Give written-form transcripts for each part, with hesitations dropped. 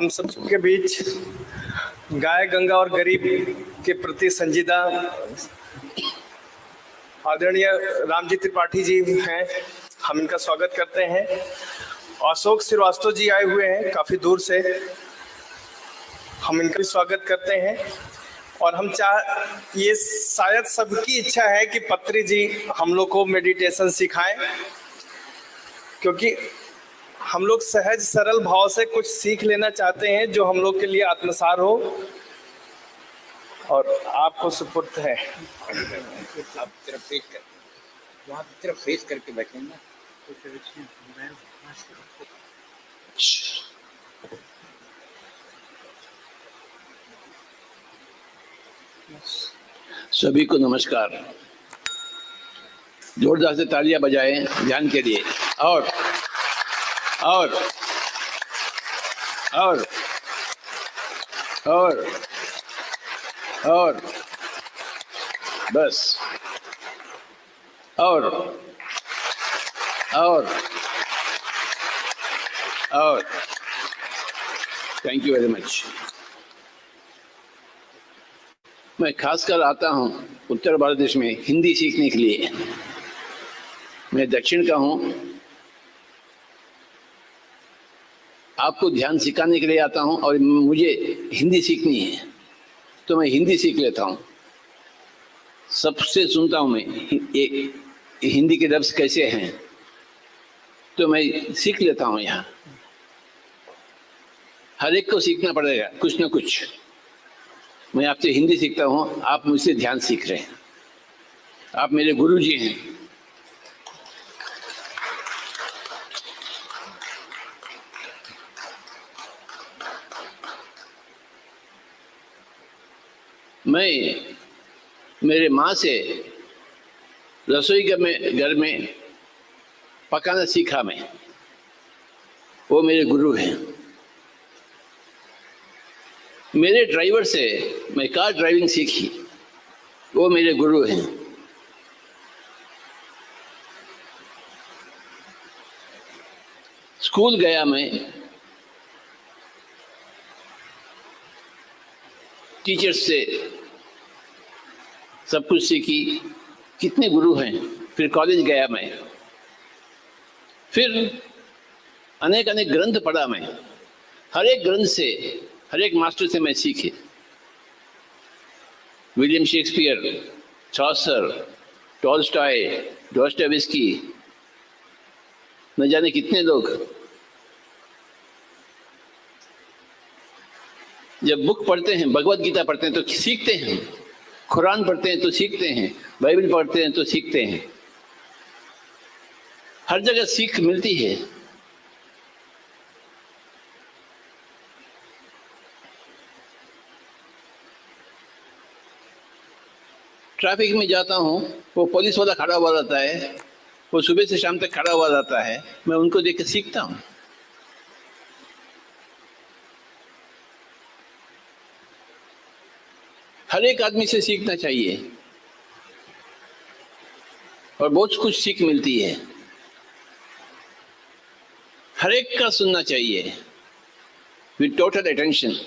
हम सबके बीच गाय गंगा और गरीब के प्रति संजीदा आदरणीय रामजी त्रिपाठी जी हैं। हम इनका स्वागत करते हैं। अशोक श्रीवास्तव जी आए हुए हैं काफी दूर से, हम इनका भी स्वागत करते हैं। और ये शायद सबकी इच्छा है कि पत्री जी हम लोग को मेडिटेशन सिखाएं, क्योंकि हम लोग सहज सरल भाव से कुछ सीख लेना चाहते हैं जो हम लोग के लिए आत्मसार हो। और आपको सुपुर्द है। आप तरफ फेस कर, वहाँ की तरफ फेस करके बैठेंगे ना। सभी को नमस्कार। जोरदार से तालियां बजाएं ध्यान के लिए। और और और और और बस और थैंक यू वेरी मच। मैं खासकर आता हूं उत्तर भारत देश में हिंदी सीखने के लिए। मैं दक्षिण का हूं, आपको ध्यान सिखाने के लिए आता हूं और मुझे हिंदी सीखनी है तो मैं हिंदी सीख लेता हूं। सबसे सुनता हूं मैं हिंदी के लफ्ज़ कैसे हैं तो मैं सीख लेता हूं। यहाँ हर एक को सीखना पड़ेगा कुछ ना कुछ। मैं आपसे हिंदी सीखता हूं, आप मुझसे ध्यान सीख रहे हैं। आप मेरे गुरु जी हैं। मैं मेरे माँ से रसोई घर में पकाना सीखा। मैं वो मेरे गुरु हैं। मेरे ड्राइवर से मैं कार ड्राइविंग सीखी, वो मेरे गुरु हैं। स्कूल गया मैं, टीचर्स से सब कुछ सीखी। कितने गुरु हैं। फिर कॉलेज गया मैं, फिर अनेक अनेक ग्रंथ पढ़ा मैं। हर एक ग्रंथ से, हर एक मास्टर से मैं सीखे। विलियम शेक्सपियर, चॉसर, टॉलस्टॉय, डॉस्टोयेव्स्की, न जाने कितने लोग। जब बुक पढ़ते हैं, भगवत गीता पढ़ते हैं तो सीखते हैं, कुरान पढ़ते हैं तो सीखते हैं, बाइबल पढ़ते हैं तो सीखते हैं। हर जगह सीख मिलती है। ट्रैफिक में जाता हूँ, वो पुलिस वाला खड़ा हुआ रहता है, वो सुबह से शाम तक खड़ा हुआ रहता है, मैं उनको देख के सीखता हूँ। हर एक आदमी से सीखना चाहिए और बहुत कुछ सीख मिलती है। हर एक का सुनना चाहिए विद टोटल अटेंशन।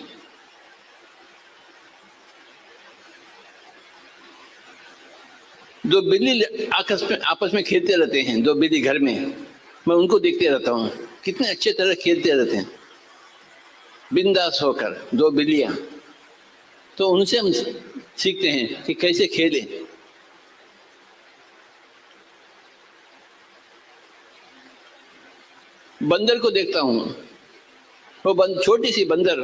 दो बिल्ली आपस में खेलते रहते हैं, दो बिल्ली घर में, मैं उनको देखते रहता हूँ, कितने अच्छे तरह खेलते रहते हैं बिंदास होकर, दो बिल्लियाँ। तो उनसे हम सीखते हैं कि कैसे खेलें। बंदर को देखता हूँ, वो छोटी सी बंदर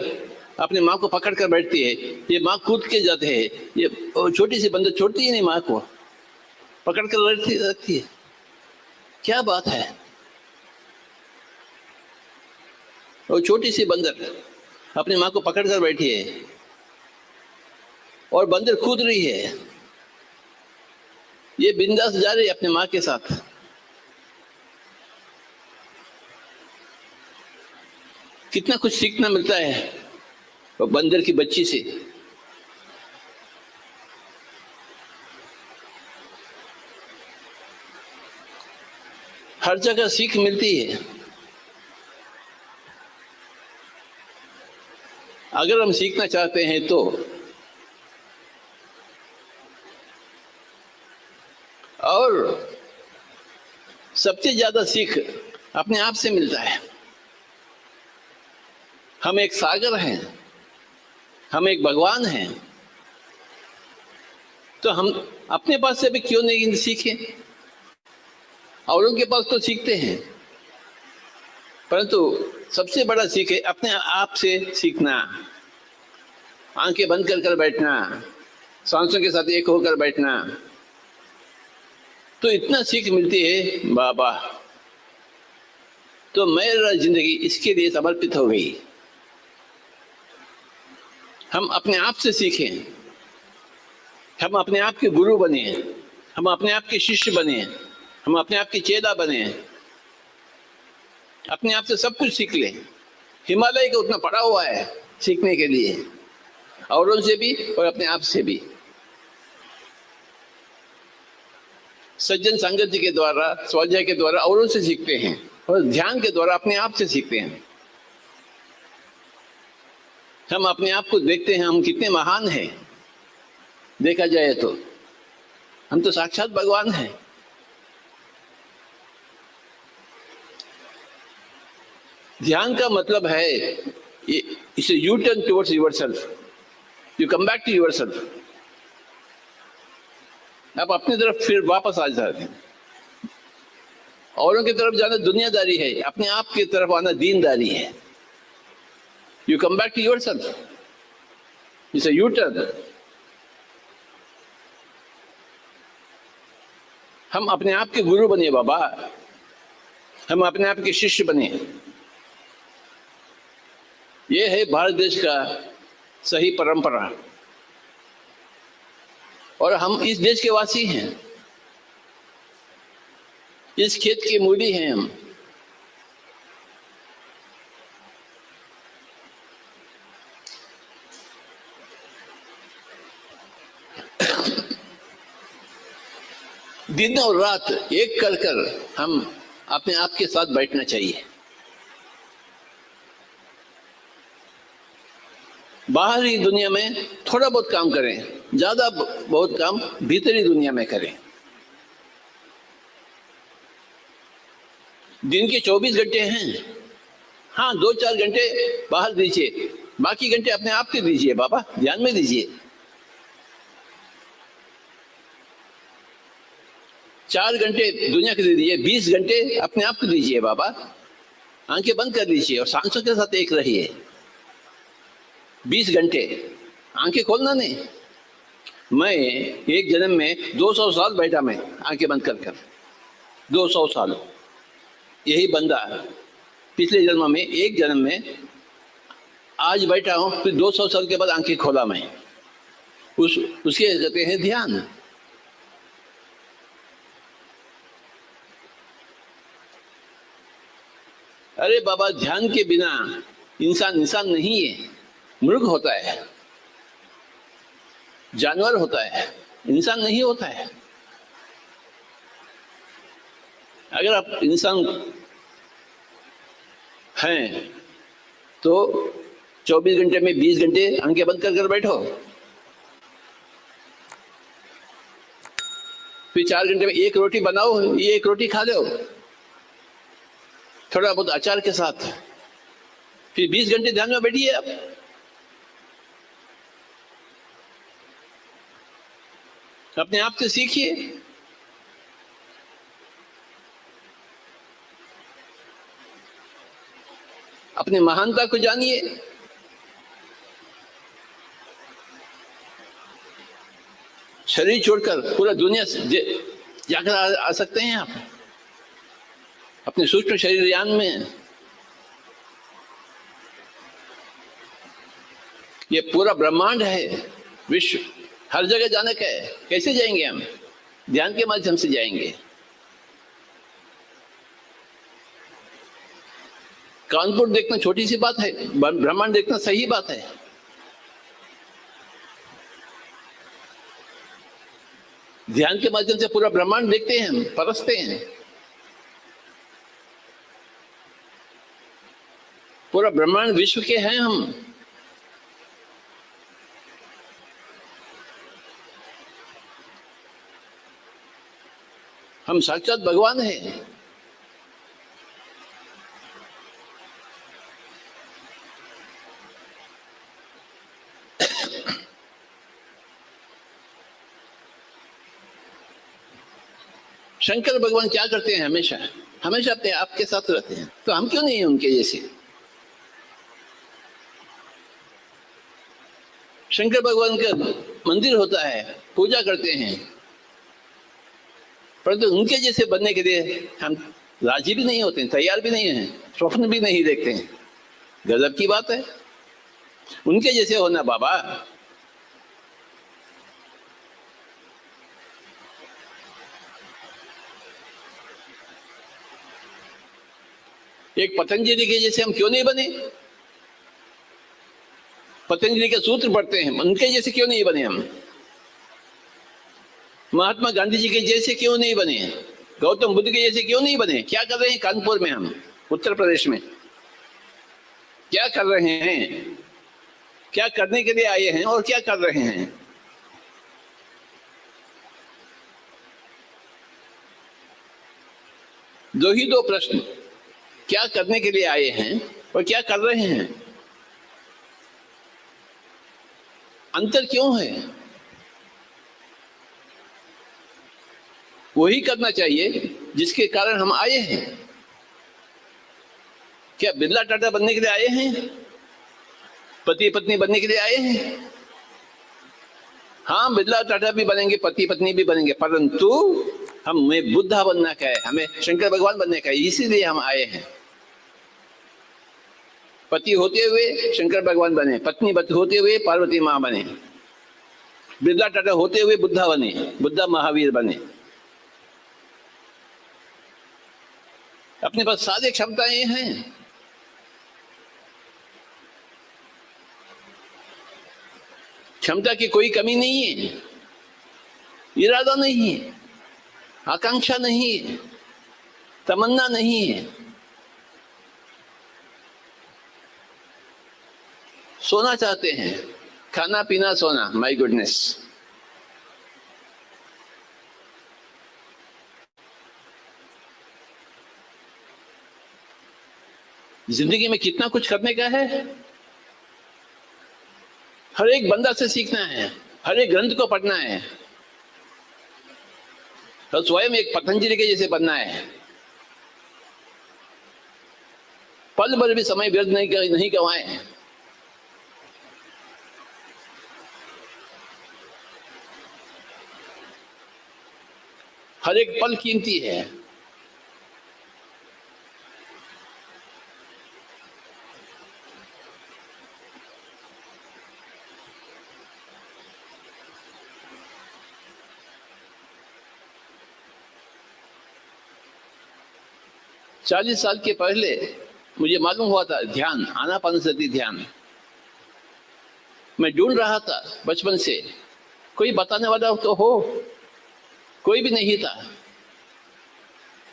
अपनी माँ को पकड़ कर बैठती है, ये माँ कूद के जाते हैं, ये छोटी सी बंदर छोड़ती ही नहीं, माँ को पकड़ कर रखती है। क्या बात है। वो छोटी सी बंदर अपनी माँ को पकड़ कर बैठी है और बंदर कूद रही है, ये बिंदास जा रही है अपनी माँ के साथ। कितना कुछ सीखना मिलता है वो बंदर की बच्ची से। हर जगह सीख मिलती है। अगर हम सीखना चाहते हैं तो और सबसे ज्यादा सीख अपने आप से मिलता है। हम एक सागर हैं, हम एक भगवान हैं, तो हम अपने पास से भी क्यों नहीं सीखें? औरों के पास तो सीखते हैं, परंतु सबसे बड़ा सीख है अपने आप से सीखना। आंखें बंद कर कर बैठना, सांसों के साथ एक होकर बैठना, तो इतना सीख मिलती है बाबा। तो मेरा जिंदगी इसके लिए समर्पित हो गई। हम अपने आप से सीखें, हम अपने आप के गुरु बने, हम अपने आप के शिष्य बने, हम अपने आप के चेला बने, अपने आप से सब कुछ सीख लें। हिमालय का उतना पड़ा हुआ है सीखने के लिए, औरों से भी और अपने आप से भी। सज्जन संगति के द्वारा, स्वाध्याय के द्वारा औरों से सीखते हैं, और ध्यान के द्वारा अपने आप से सीखते हैं। हम अपने आप को देखते हैं, हम कितने महान हैं। देखा जाए तो हम तो साक्षात भगवान हैं। ध्यान का मतलब है it's U turn towards yourself, you come back to yourself. आप अपनी तरफ फिर वापस आ जाते हैं। औरों की तरफ जाना दुनियादारी है, अपने आप की तरफ आना दीनदारी है। You come back to yourself, it's a U turn. हम अपने आप के गुरु बने बाबा, हम अपने आप के शिष्य बने। ये है भारत देश का सही परंपरा, और हम इस देश के वासी हैं, इस खेत के मूली हैं हम। दिन और रात एक कर कर हम अपने आप के साथ बैठना चाहिए। बाहरी दुनिया में थोड़ा बहुत काम करें, ज्यादा बहुत काम भीतरी दुनिया में करें। दिन के 24 घंटे हैं, हाँ 2-4 घंटे बाहर दीजिए, बाकी घंटे अपने आप के दीजिए बाबा, ध्यान में दीजिए। 4 घंटे दुनिया के दीजिए, 20 घंटे अपने आप को दीजिए बाबा। आंखें बंद कर लीजिए और सांसों के साथ एक रहिए। 20 घंटे आंखें खोलना नहीं। मैं एक जन्म में 200 साल बैठा, मैं आंखें बंद कर कर 200 साल। यही बंदा पिछले जन्म में, एक जन्म में आज बैठा हूं, फिर 200 साल के बाद आंखें खोला मैं। उसके कहते हैं ध्यान। अरे बाबा, ध्यान के बिना इंसान इंसान नहीं है, मृग होता है, जानवर होता है, इंसान नहीं होता है। अगर आप इंसान हैं तो 24 घंटे में 20 घंटे आंखें बंद कर बैठो, फिर 4 घंटे में एक रोटी बनाओ, ये एक रोटी खा लो थोड़ा बहुत अचार के साथ, फिर 20 घंटे ध्यान में बैठिए आप। अपने आप से सीखिए। अपने महानता को जानिए। शरीर छोड़कर पूरा दुनिया जाकर आ सकते हैं आप अपने सूक्ष्म शरीर यान में। ये पूरा ब्रह्मांड है, विश्व, हर जगह जाने का है। कैसे जाएंगे हम? ध्यान के माध्यम से जाएंगे। कानपुर देखना छोटी सी बात है, ब्रह्मांड देखना सही बात है। ध्यान के माध्यम से पूरा ब्रह्मांड देखते हैं, हम परखते हैं। पूरा ब्रह्मांड विश्व के हैं हम। हम साक्षात भगवान हैं। शंकर भगवान क्या करते हैं? हमेशा हमेशा अपने आप के साथ रहते हैं, तो हम क्यों नहीं हैं उनके जैसे? शंकर भगवान का मंदिर होता है, पूजा करते हैं, परंतु उनके जैसे बनने के लिए हम राजी भी नहीं होते हैं, तैयार भी नहीं हैं, स्वप्न भी नहीं देखते हैं। गजब की बात है। उनके जैसे होना बाबा। एक पतंजलि के जैसे हम क्यों नहीं बने? पतंजलि के सूत्र पढ़ते हैं, उनके जैसे क्यों नहीं बने हम? महात्मा गांधी जी के जैसे क्यों नहीं बने? गौतम बुद्ध के जैसे क्यों नहीं बने? क्या कर रहे हैं कानपुर में हम, उत्तर प्रदेश में? क्या कर रहे हैं? क्या करने के लिए आए हैं और क्या कर रहे हैं? दो ही दो प्रश्न, क्या करने के लिए आए हैं और क्या कर रहे हैं? अंतर क्यों है? वही करना चाहिए जिसके कारण हम आए हैं। क्या बिरला टाटा बनने के लिए आए हैं? पति पत्नी बनने के लिए आए हैं? हाँ, बिरला टाटा भी बनेंगे, पति पत्नी भी बनेंगे, परंतु हमें बुद्धा बनना क्या है, हमें शंकर भगवान बनने का है, इसीलिए हम आए हैं। पति होते हुए शंकर भगवान बने, पत्नी होते हुए पार्वती माँ बने, बिरला टाटा होते हुए बुद्धा बने, बुद्धा महावीर बने। अपने पास सारी क्षमताएं हैं। क्षमता की कोई कमी नहीं है, इरादा नहीं है, आकांक्षा नहीं है, तमन्ना नहीं है। सोना चाहते हैं, खाना पीना सोना, माय गुडनेस। जिंदगी में कितना कुछ करने का है। हर एक बंदा से सीखना है, हर एक ग्रंथ को पढ़ना है, तो स्वयं एक पतंजलि के जैसे बनना है। पल भर भी समय व्यर्थ नहीं गवाएं। हर एक पल कीमती है। चालीस साल के पहले मुझे मालूम हुआ था ध्यान, आनापानसति ध्यान। मैं ढूंढ रहा था बचपन से, कोई बताने वाला तो हो, कोई भी नहीं था।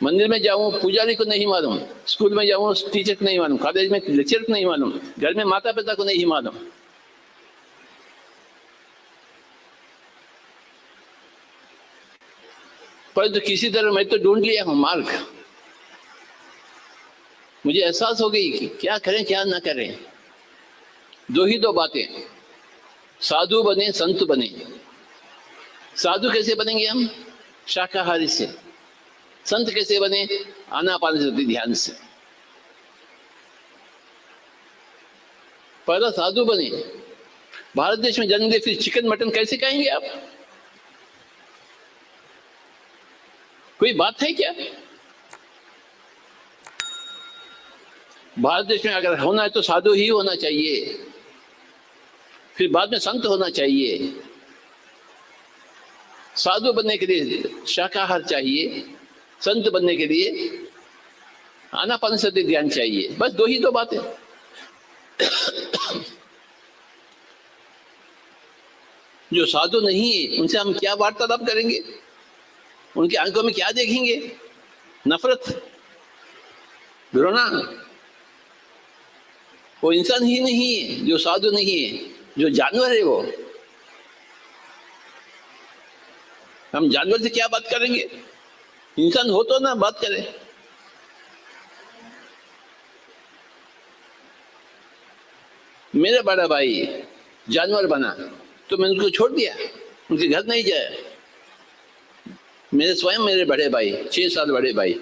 मंदिर में जाऊं, पुजारी को नहीं मालूम, स्कूल में जाऊं, टीचर को नहीं मालूम, कॉलेज में लेक्चर को नहीं मालूम, घर में माता पिता को नहीं मालूम। परंतु किसी तरह मैं तो ढूंढ लिया हूं मार्ग। मुझे एहसास हो गई कि क्या करें क्या ना करें। दो ही दो बातें, साधु बने, संत बने। साधु कैसे बनेंगे हम? शाकाहारी से। संत कैसे बने? आनापानसति ध्यान से। पहला साधु बने। भारत देश में जन्म ले फिर चिकन मटन कैसे खाएंगे आप? कोई बात है क्या? भारत देश में अगर होना है तो साधु ही होना चाहिए, फिर बाद में संत होना चाहिए। साधु बनने के लिए शाकाहार चाहिए, संत बनने के लिए आनापानसति ध्यान चाहिए। बस दो ही दो बातें। जो साधु नहीं है उनसे हम क्या वार्तालाप करेंगे? उनकी आंखों में क्या देखेंगे? नफरत, घृणा। वो इंसान ही नहीं है जो साधु नहीं है, जो जानवर है वो। हम जानवर से क्या बात करेंगे? इंसान हो तो ना बात करे। मेरा बड़ा भाई जानवर बना तो मैंने उसको छोड़ दिया, उनके घर नहीं जाया। मेरे बड़े भाई 6 साल बड़े भाई,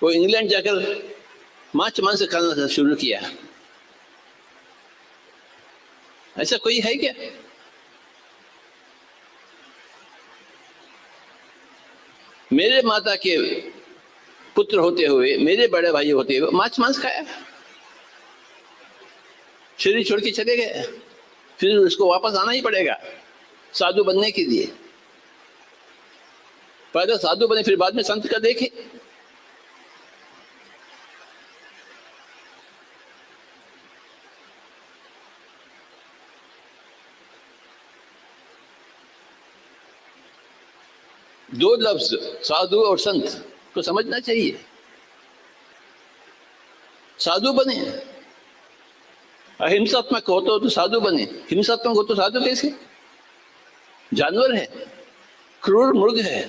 वो इंग्लैंड जाकर मांस खाना शुरू किया। ऐसा कोई है क्या? मेरे माता के पुत्र होते हुए, मेरे बड़े भाई होते हुए मांस खाया, शरीर छोड़ के चले गए। फिर उसको वापस आना ही पड़ेगा साधु बनने के लिए। पहले साधु बने, फिर बाद में संत का देखे। दो लफ्ज साधु और संत को समझना चाहिए। साधु बने, अहिंसात्मक हो तो साधु बने, हिंसात्मक हो तो साधु कैसे? जानवर है, क्रूर मृग है।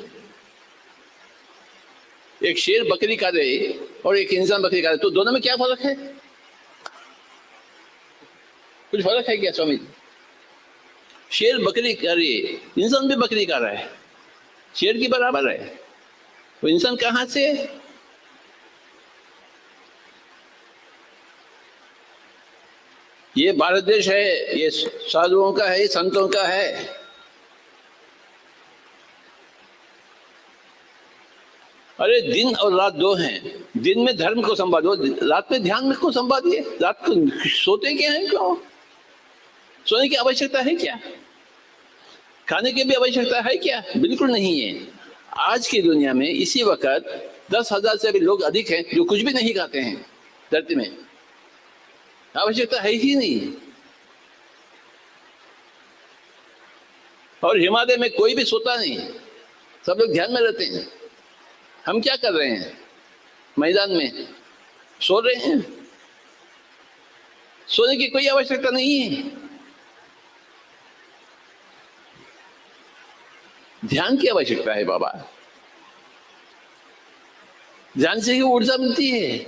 एक शेर बकरी खा रहे और एक इंसान बकरी खा रहे, तो दोनों में क्या फर्क है? कुछ फर्क है क्या स्वामी? शेर बकरी खा रही है, इंसान भी बकरी खा रहा है, शेर की बराबर है। वो इंसान कहां से? ये भारत देश है, ये साधुओं का है, ये संतों का है। अरे दिन और रात दो हैं, दिन में धर्म को संभालो, रात में ध्यान में को संभालिए। रात को सोते क्या है? क्यों सोने की आवश्यकता है क्या? खाने की भी आवश्यकता है क्या? बिल्कुल नहीं है। आज की दुनिया में इसी वक्त 10,000 से भी लोग अधिक हैं जो कुछ भी नहीं खाते हैं धरती में। आवश्यकता है ही नहीं। और हिमालय में कोई भी सोता नहीं, सब लोग ध्यान में रहते हैं। हम क्या कर रहे हैं? मैदान में सो रहे हैं। सोने की कोई आवश्यकता नहीं है। ध्यान की आवश्यकता है बाबा। ध्यान से ही ऊर्जा मिलती है।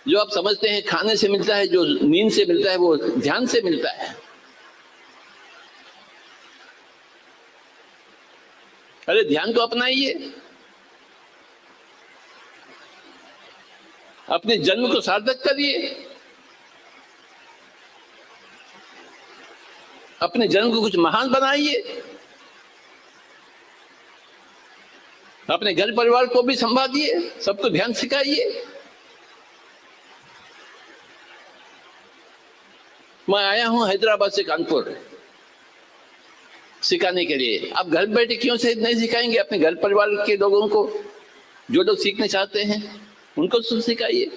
जो आप समझते हैं खाने से मिलता है, जो नींद से मिलता है, वो ध्यान से मिलता है। अरे ध्यान को अपनाइए, अपने जन्म को सार्थक करिए, अपने जन्म को कुछ महान बनाइए, अपने घर परिवार को भी संभालिए, सबको ध्यान सिखाइए। मैं आया हूं हैदराबाद से कानपुर सिखाने के लिए। आप घर बैठे क्यों से नहीं सिखाएंगे अपने घर परिवार के लोगों को? जो लोग सीखना चाहते हैं उनको सिखाइए।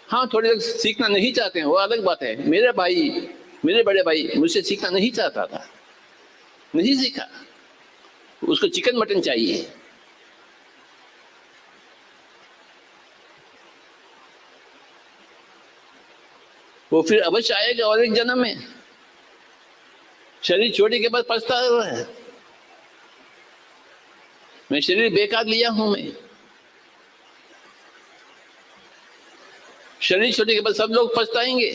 हाँ, थोड़े लोग सीखना नहीं चाहते हैं, वो अलग बात है। मेरे बड़े भाई मुझसे सीखना नहीं चाहता था, नहीं सीखा। उसको चिकन मटन चाहिए। वो फिर अवश्य आएगा और एक जन्म में। शरीर छोड़ने के बाद पछता है, मैं शरीर बेकार लिया हूं। मैं शरीर छोड़ने के बाद सब लोग पछताएंगे।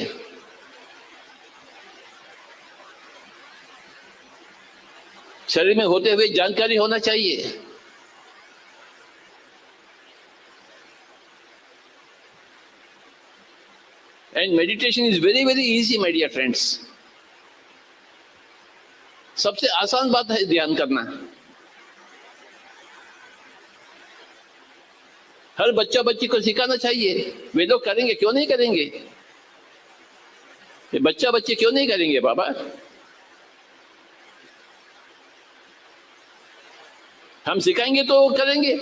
शरीर में होते हुए जानकारी होना चाहिए। And meditation is very very easy my dear friends. सबसे आसान बात है ध्यान करना। हर बच्चा बच्ची को सिखाना चाहिए। वे लोग करेंगे, क्यों नहीं करेंगे? ये बच्चा बच्चे क्यों नहीं करेंगे बाबा? हम सिखाएंगे तो करेंगे।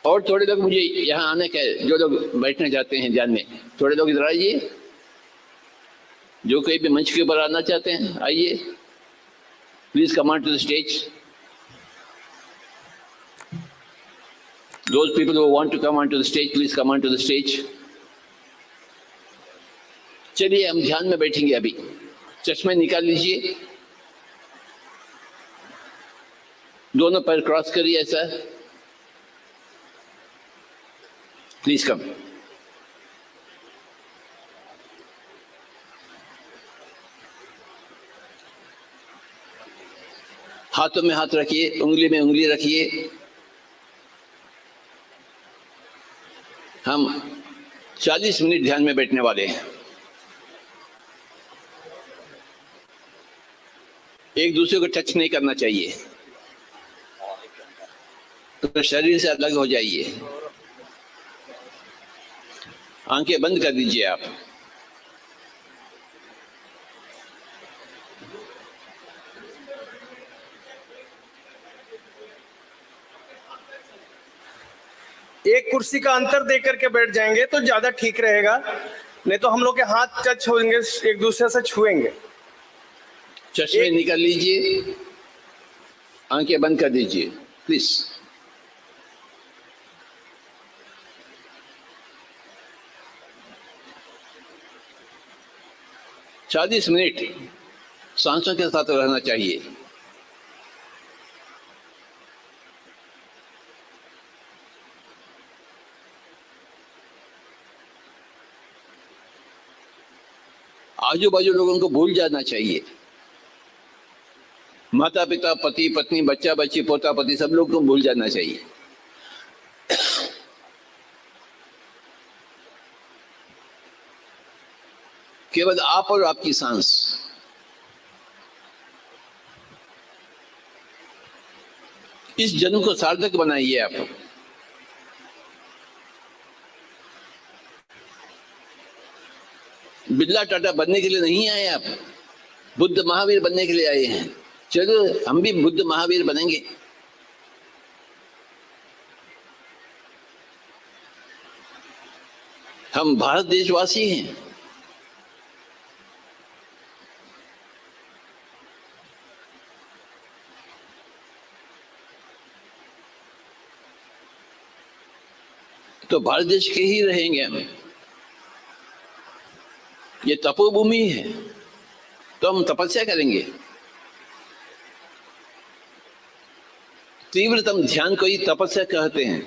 और थोड़े लोग मुझे यहाँ आने के, जो लोग बैठने जाते हैं ध्यान में, थोड़े लोग इधर आइए। जो कोई भी मंच के ऊपर आना चाहते हैं आइए, please come on to the stage. Those people who want to come onto the stage, please come onto the stage. चलिए हम ध्यान में बैठेंगे अभी। चश्मे निकाल लीजिए, दोनों पैर क्रॉस करिए ऐसा। Please come. हाथों में हाथ रखिए, उंगली में उंगली रखिए। हम 40 मिनट ध्यान में बैठने वाले हैं। एक दूसरे को टच नहीं करना चाहिए, तो शरीर से अलग हो जाइए। आंखें बंद कर दीजिए आप। एक कुर्सी का अंतर दे करके बैठ जाएंगे तो ज्यादा ठीक रहेगा, नहीं तो हम लोग के हाथ टच होंगे, एक दूसरे से छुएंगे। चश्मे निकाल लीजिए, आंखें बंद कर दीजिए प्लीज। चालीस मिनट सांसों के साथ रहना चाहिए। आजू बाजू लोगों को भूल जाना चाहिए। माता पिता, पति पत्नी, बच्चा बच्ची, पोता पति, सब लोग को भूल जाना चाहिए। केवल आप और आपकी सांस। इस जन्म को सार्थक बनाइए आप। बिरला टाटा बनने के लिए नहीं आए आप, बुद्ध महावीर बनने के लिए आए हैं। चलो हम भी बुद्ध महावीर बनेंगे। हम भारत देशवासी हैं। तो भारत देश के ही रहेंगे हम। ये तपोभूमि है, तो हम तपस्या करेंगे। तीव्रतम ध्यान को ही तपस्या कहते हैं।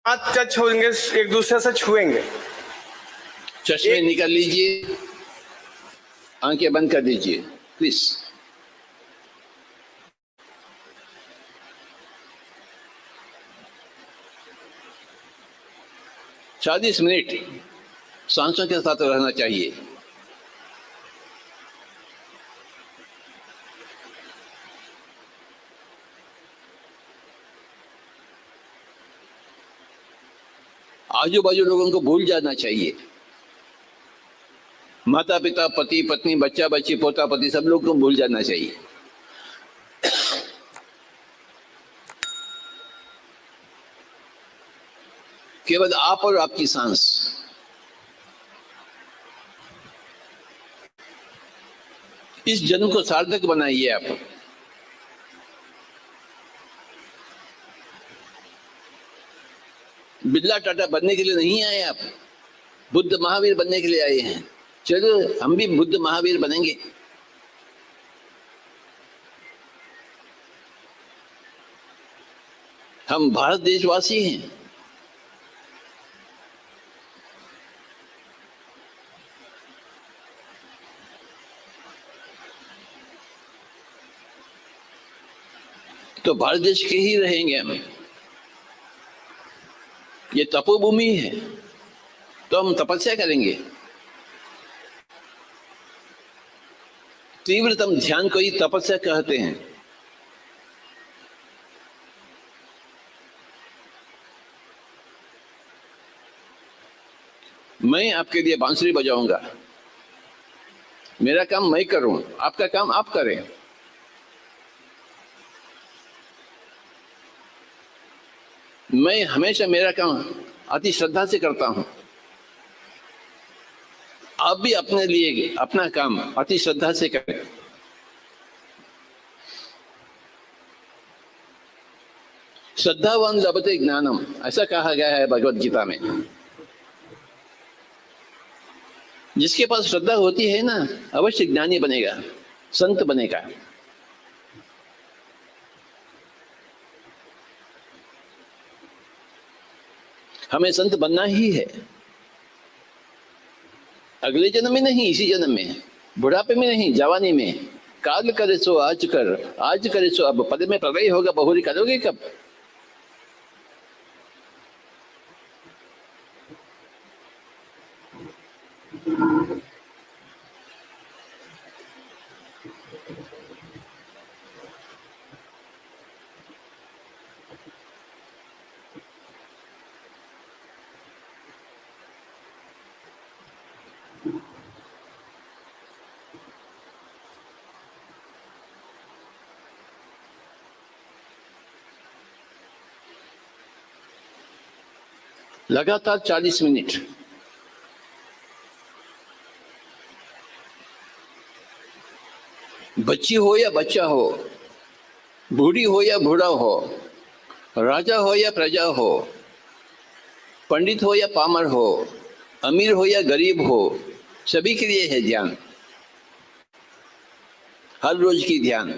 हाथ टच होंगे, एक दूसरे से छुएंगे। चश्मे निकाल लीजिए, आंखें बंद कर दीजिए प्लीज। चालीस मिनट सांसों के साथ रहना चाहिए। आजू बाजू लोगों को भूल जाना चाहिए। माता पिता, पति पत्नी, बच्चा बच्ची, पोता पति, सब लोग को भूल जाना चाहिए। केवल आप और आपकी सांस। इस जन्म को सार्थक बनाइए आप। बिरला टाटा बनने के लिए नहीं आए आप, बुद्ध महावीर बनने के लिए आए हैं। चलो हम भी बुद्ध महावीर बनेंगे। हम भारत देशवासी हैं। तो भारत देश के ही रहेंगे हम। ये तपोभूमि है, तो हम तपस्या करेंगे। तीव्रतम ध्यान को ही तपस्या कहते हैं। मैं आपके लिए बांसुरी बजाऊंगा, मेरा काम मैं करूं, आपका काम आप करें। मैं हमेशा मेरा काम अति श्रद्धा से करता हूं, आप भी अपने लिए अपना काम अति श्रद्धा से करें। श्रद्धावान लभते ज्ञानम, ऐसा कहा गया है भगवत गीता में। जिसके पास श्रद्धा होती है ना, अवश्य ज्ञानी बनेगा, संत बनेगा। हमें संत बनना ही है, अगले जन्म में नहीं, इसी जन्म में, बुढ़ापे में नहीं, जवानी में। काल करे सो आज कर, आज करे सो अब, पद में प्रलय होगा, बहुरी करोगे कब? लगातार 40 मिनट बच्ची हो या बच्चा हो, बूढ़ी हो या बूढ़ा हो, राजा हो या प्रजा हो, पंडित हो या पामर हो, अमीर हो या गरीब हो, सभी के लिए है ध्यान। हर रोज की ध्यान।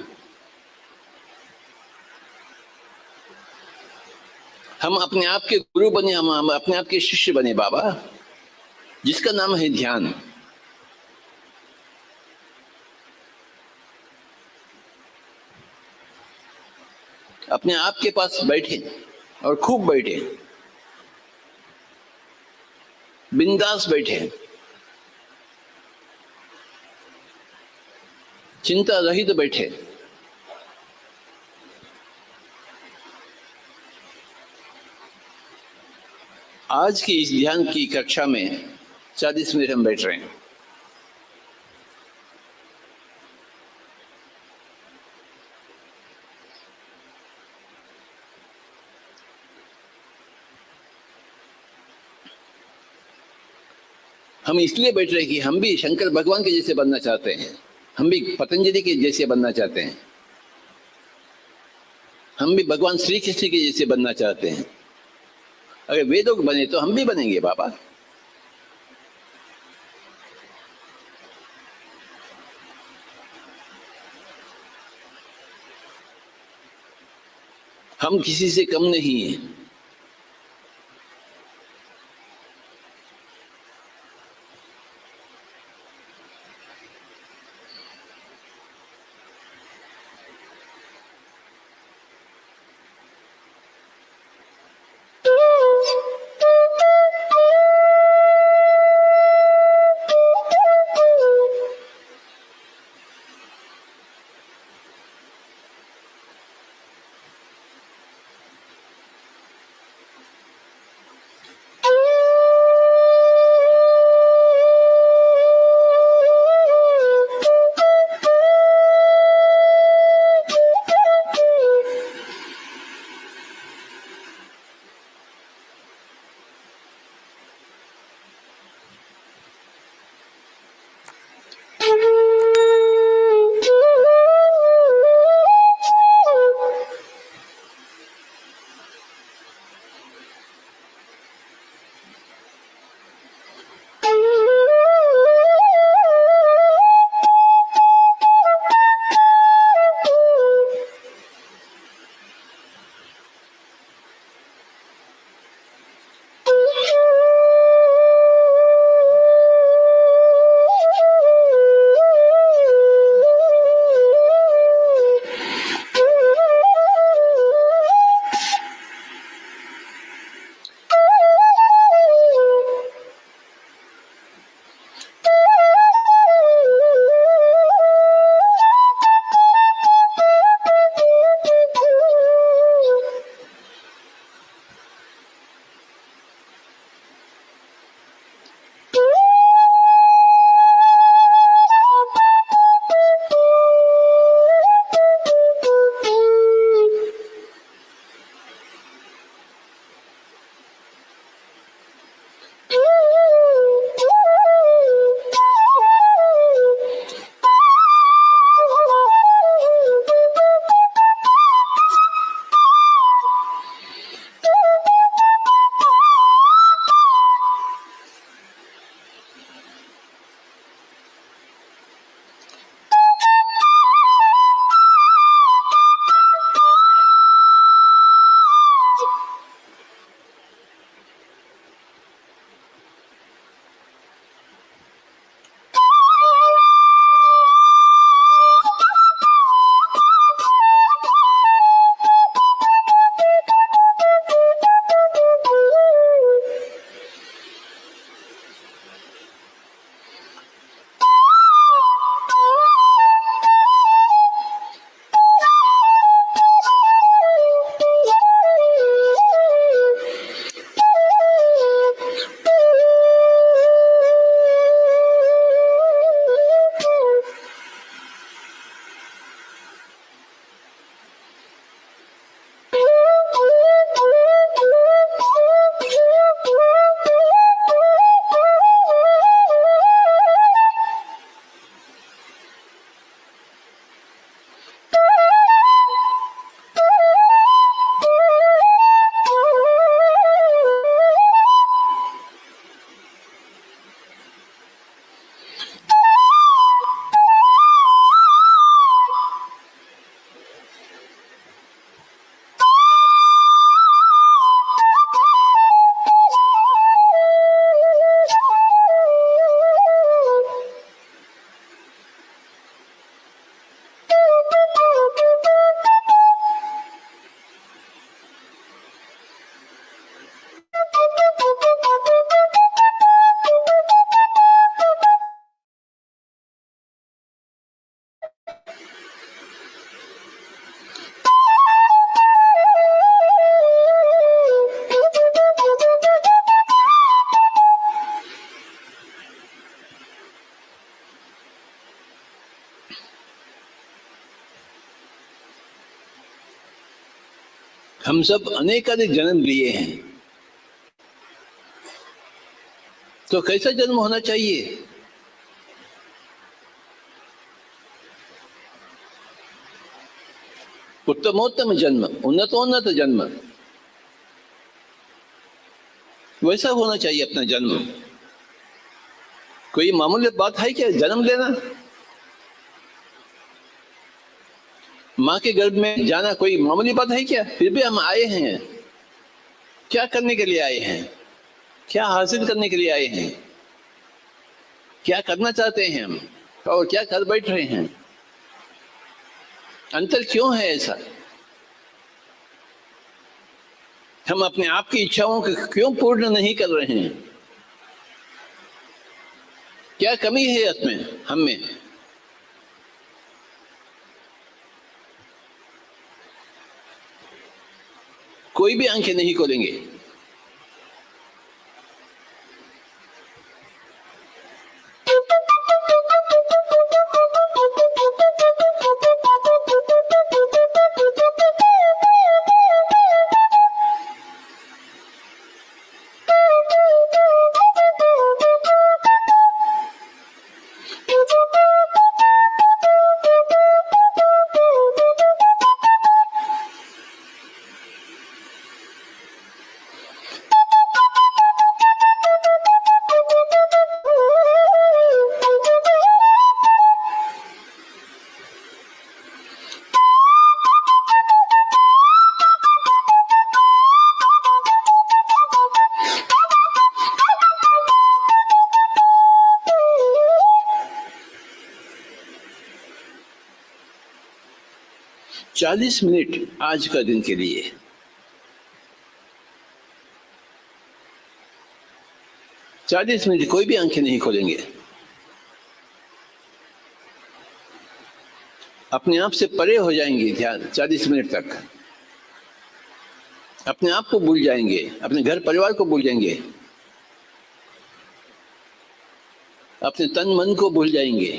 हम अपने आप के गुरु बने, हम अपने आप के शिष्य बने बाबा, जिसका नाम है ध्यान। अपने आप के पास बैठे और खूब बैठे, बिंदास बैठे, चिंता रहित बैठे। आज की इस ध्यान की कक्षा में 40 मिनट हम बैठ रहे हैं। हम इसलिए बैठ रहे हैं कि हम भी शंकर भगवान के जैसे बनना चाहते हैं, हम भी पतंजलि के जैसे बनना चाहते हैं, हम भी भगवान श्री कृष्ण के जैसे बनना चाहते हैं। अगर वे लोग बने तो हम भी बनेंगे बाबा। हम किसी से कम नहीं हैं। हम सब अनेकानेक जन्म लिए हैं, तो कैसा जन्म होना चाहिए? उत्तमोत्तम जन्म, उन्नतोन्नत जन्म, वैसा होना चाहिए अपना जन्म। कोई मामूली बात है क्या जन्म लेना? माँ के गर्भ में जाना कोई मामूली बात है क्या? फिर भी हम आए हैं, क्या करने के लिए आए हैं? क्या हासिल करने के लिए आए हैं? क्या करना चाहते हैं हम, और क्या कर बैठ रहे हैं? अंतर क्यों है ऐसा? हम अपने आप की इच्छाओं को क्यों पूर्ण नहीं कर रहे हैं? क्या कमी है इसमें, हम में? कोई भी आंखें नहीं खोलेंगे। चालीस मिनट आज का दिन के लिए 40 मिनट कोई भी आंखें नहीं खोलेंगे। अपने आप से परे हो जाएंगे ध्यान 40 मिनट तक। अपने आप को भूल जाएंगे, अपने घर परिवार को भूल जाएंगे, अपने तन मन को भूल जाएंगे।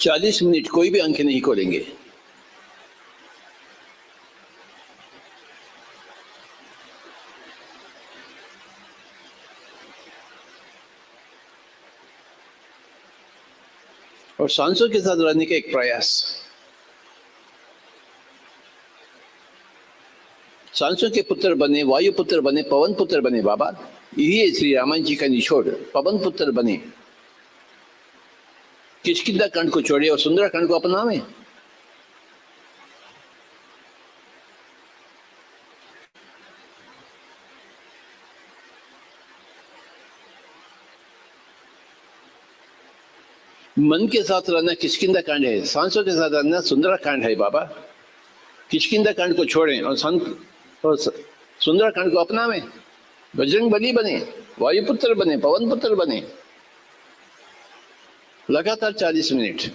40 मिनट कोई भी आंखें नहीं खोलेंगे। और सांसों के साथ रहने का एक प्रयास। सांसों के पुत्र बने, वायु पुत्र बने, पवन पुत्र बने बाबा। ये श्री रामायण जी का निचोड़, पवन पुत्र बने, किष्किंधा कांड को छोड़े और सुंदर कांड को अपनावे। मन के साथ रहना किष्किंधा कांड है, सांसों के साथ रहना सुंदर कांड है बाबा। किष्किंधा कांड को छोड़ें और सुंदर कांड को अपनावे। बजरंग बली बने, वायुपुत्र बने, पवन पुत्र बने। लगातार 40 मिनट।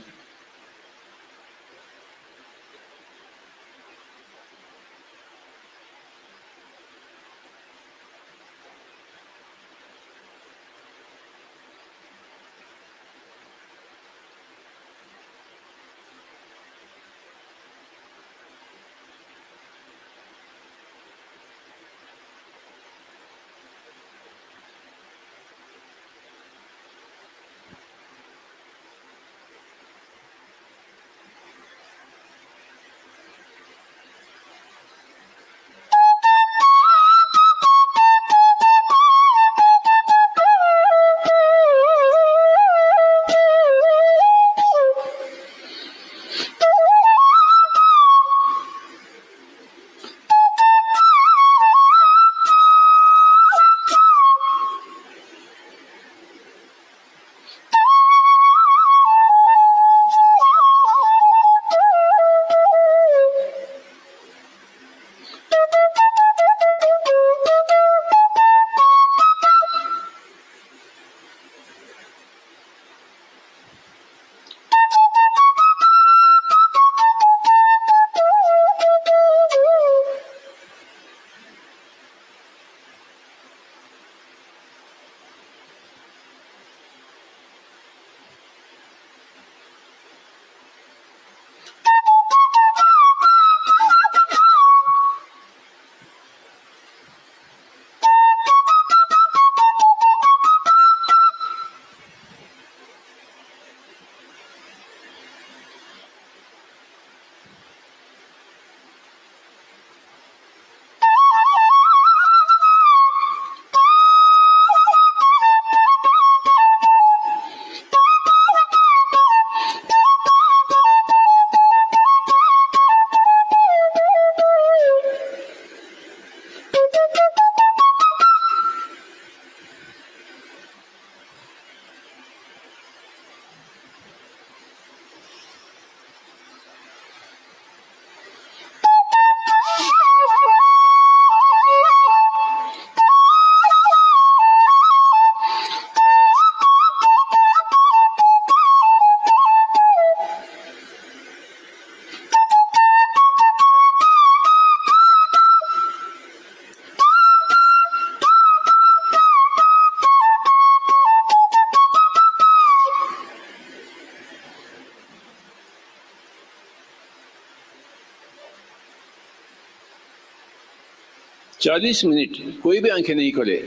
चालीस मिनट कोई भी आंखें नहीं खोले।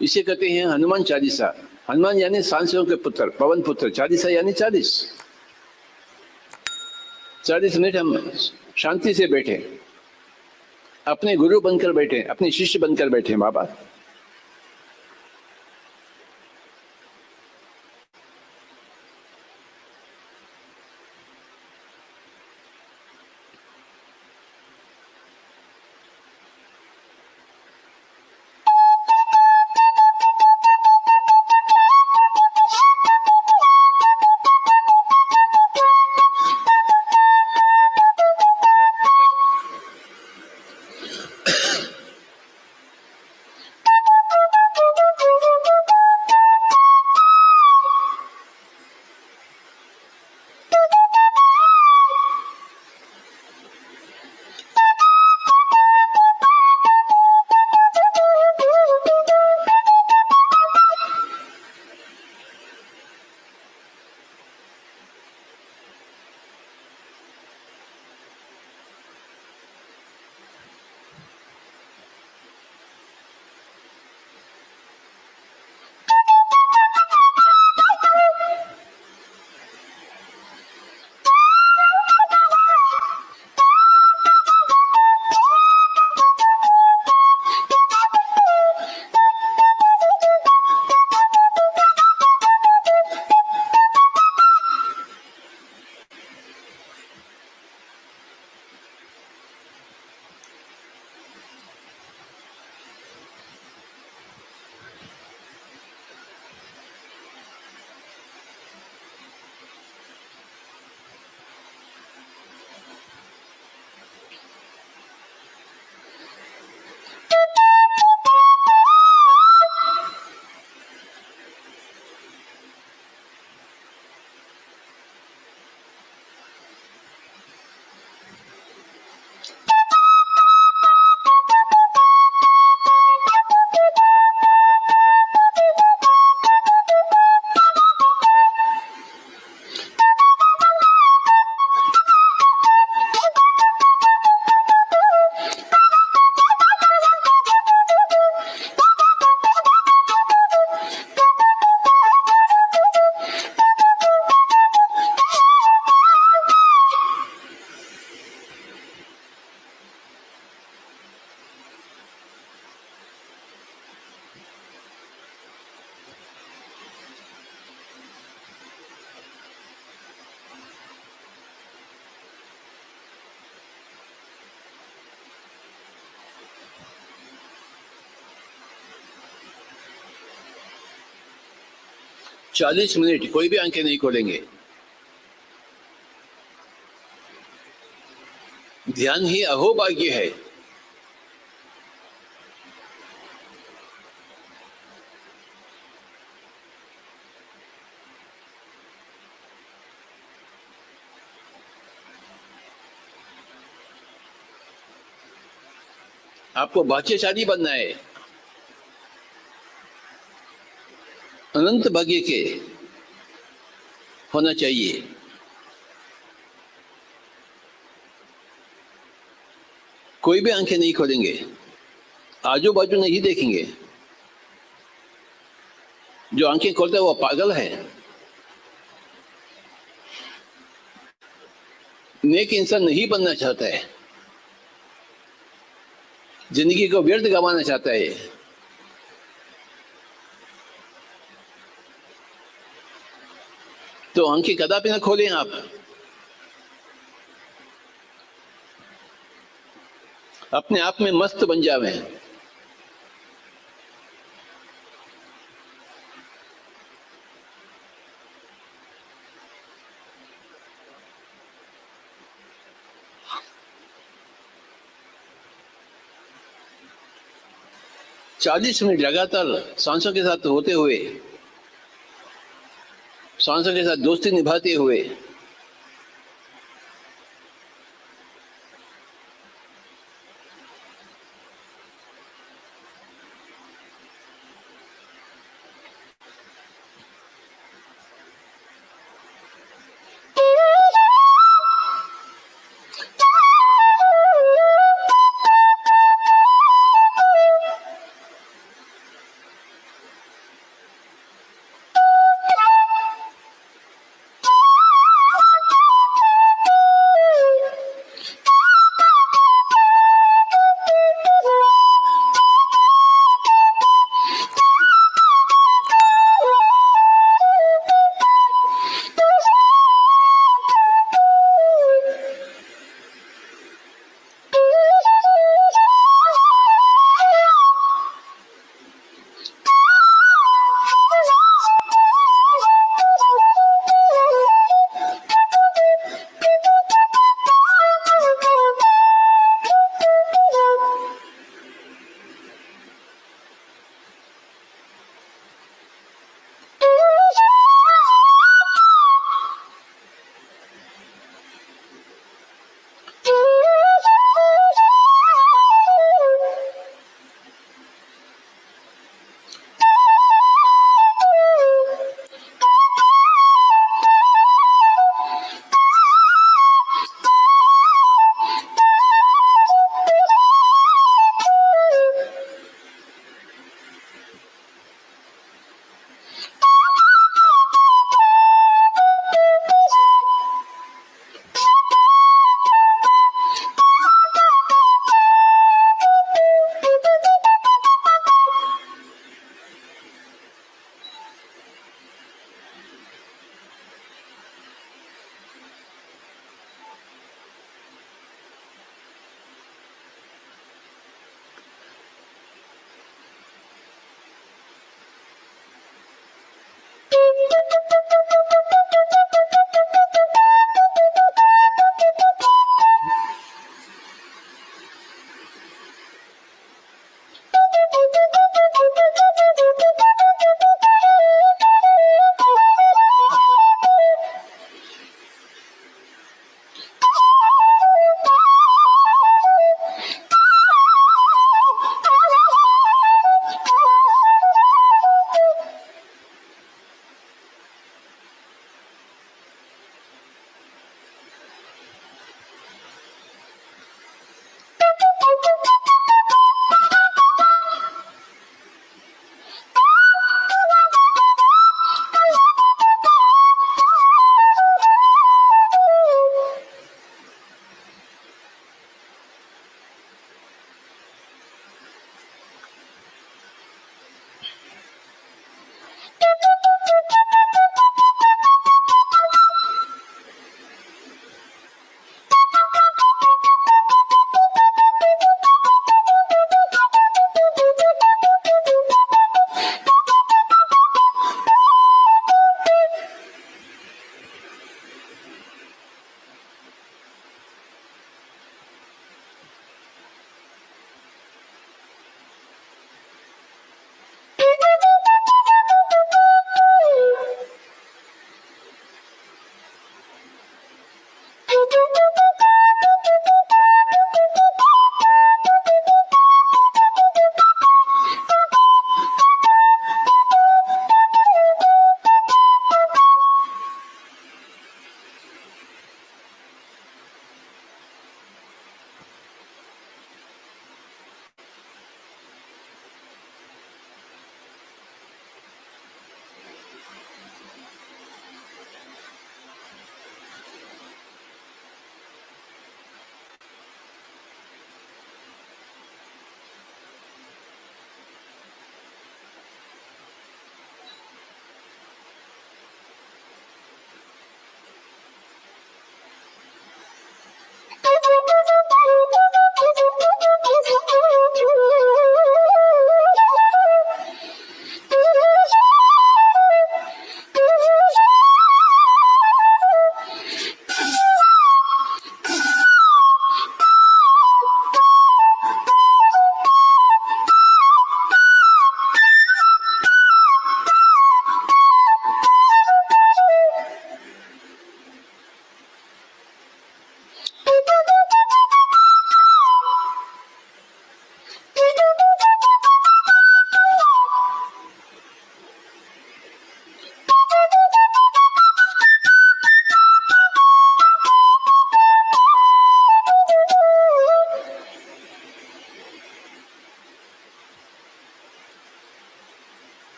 इसे कहते हैं हनुमान चालीसा। हनुमान यानी सांसों के पुत्र, पवन पुत्र। चालीसा यानी 40। 40 मिनट हम शांति से बैठे, अपने गुरु बनकर बैठे, अपने शिष्य बनकर बैठे बाबा। 40 मिनट कोई भी आंखें नहीं खोलेंगे। ध्यान ही अहोभाग्य है। आपको भाग्यशाली बनना है, अनंत भाग्य के होना चाहिए। कोई भी आंखें नहीं खोलेंगे, आजू बाजू नहीं देखेंगे। जो आंखें खोलता है वो पागल है। नेक इंसान नहीं बनना चाहता है, जिंदगी को व्यर्थ गंवाना चाहता है। तो आंखें कदापि ना खोलें आप। अपने आप में मस्त बन जावे। चालीस मिनट लगातार सांसों के साथ होते हुए, सांसों के साथ दोस्ती निभाते हुए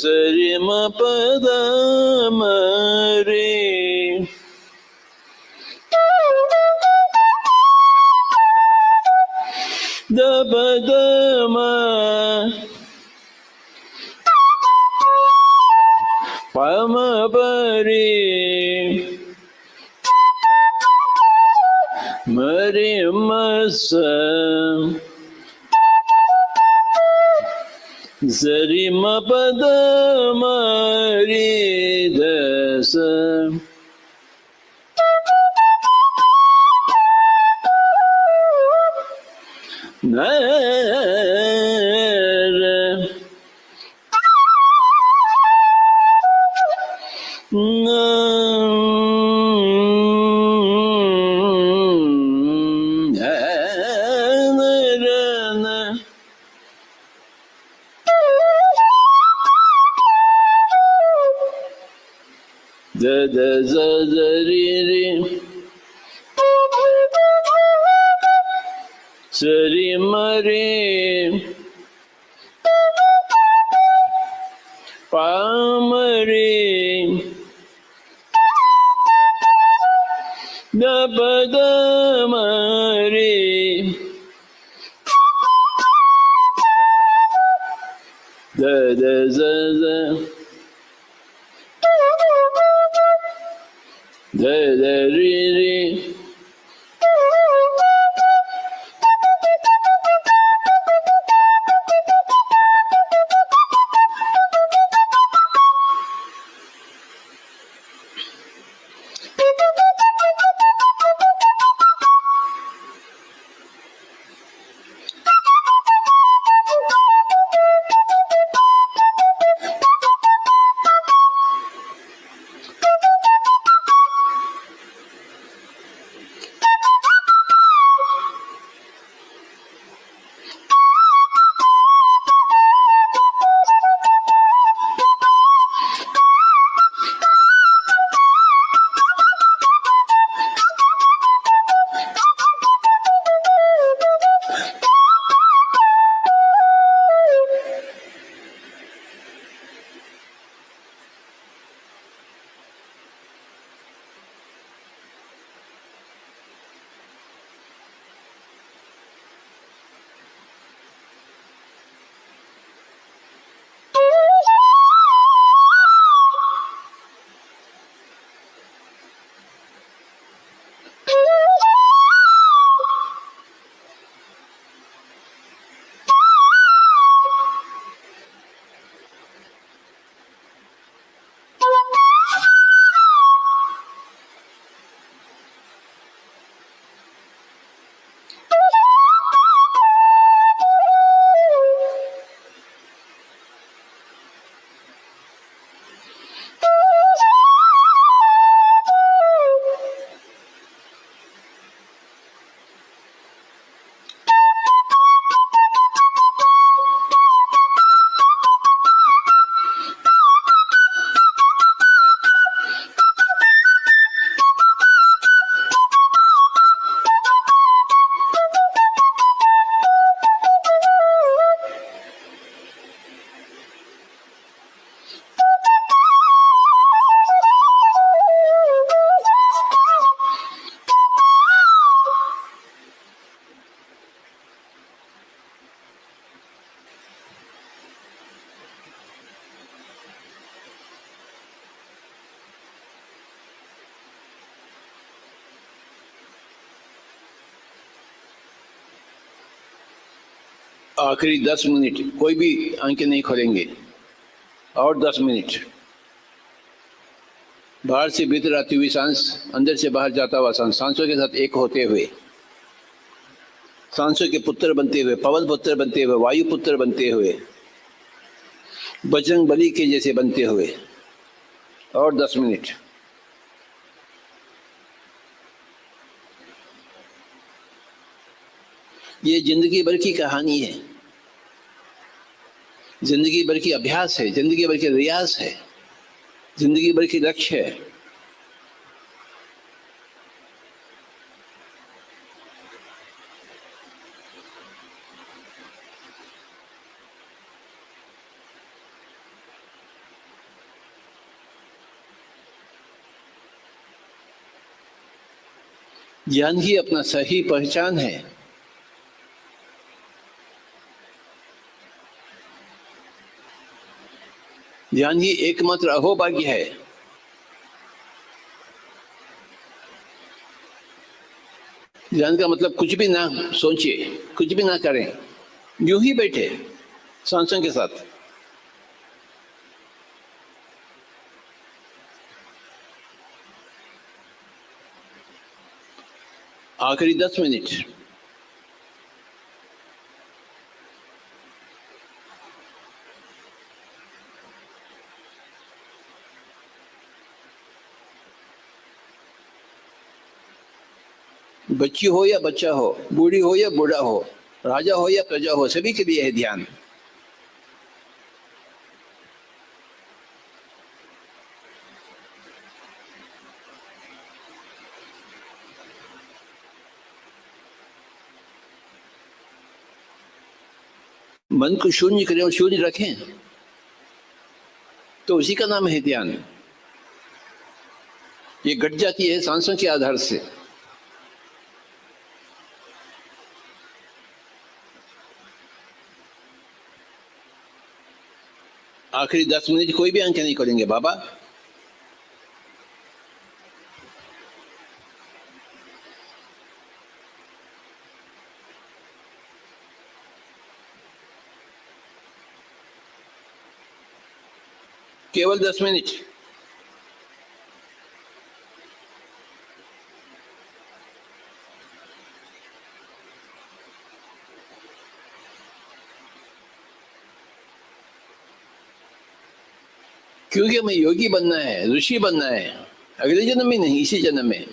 सरि म पद म रे द पद म प म प रे म रे म स सरि म पद म रे ध स न र न र न द द ज ज रि रि सरि म रे प म रे द प द म रे द द ज ज द द रि रि आखिरी 10 मिनट कोई भी आंखें नहीं खोलेंगे और 10 मिनट बाहर से भीतर आती हुई सांस, अंदर से बाहर जाता हुआ सांस, सांसों के साथ एक होते हुए, सांसों के पुत्र बनते हुए, पवन पुत्र बनते हुए, वायु पुत्र बनते हुए, बजरंग बली के जैसे बनते हुए और 10 मिनट। ये जिंदगी भर की कहानी है, जिंदगी भर की अभ्यास है, जिंदगी भर की रियाज है, जिंदगी भर की लक्ष्य है। ज्ञान ही अपना सही पहचान है। ज्ञान ही एकमात्र अहोभाग्य है। ज्ञान का मतलब कुछ भी ना सोचिए, कुछ भी ना करें, यूं ही बैठे सांसों के साथ। आखिरी 10 मिनट बच्ची हो या बच्चा हो, बूढ़ी हो या बूढ़ा हो, राजा हो या प्रजा हो, सभी के लिए है ध्यान। मन को शून्य करें और शून्य रखें तो उसी का नाम है ध्यान। ये घट जाती है सांसों के आधार से। आखिरी 10 मिनट कोई भी अंक नहीं करेंगे बाबा। केवल 10 मिनट। क्योंकि हमें योगी बनना है, ऋषि बनना है, अगले जन्म में नहीं, इसी जन्म में।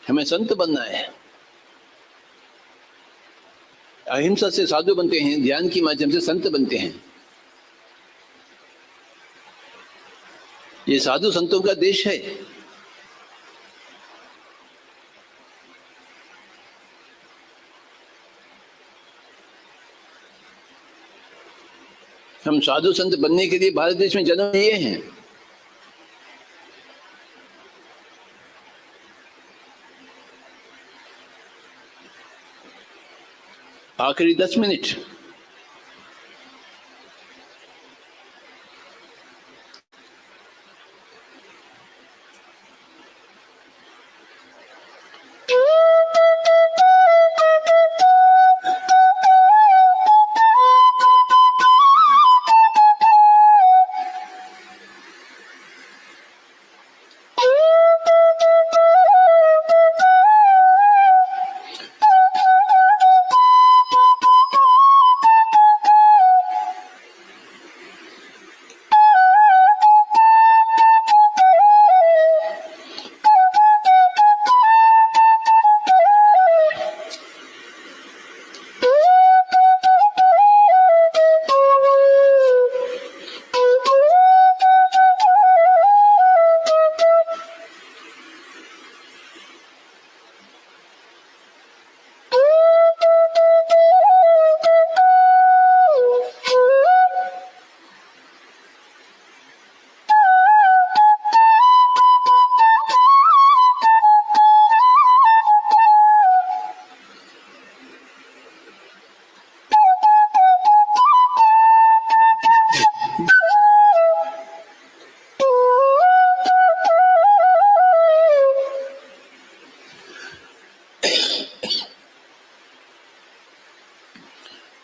हमें संत बनना है। अहिंसा से साधु बनते हैं, ध्यान के माध्यम से संत बनते हैं। ये साधु संतों का देश है। हम साधु संत बनने के लिए भारत देश में जन्म लिए हैं। आखिरी 10 मिनट।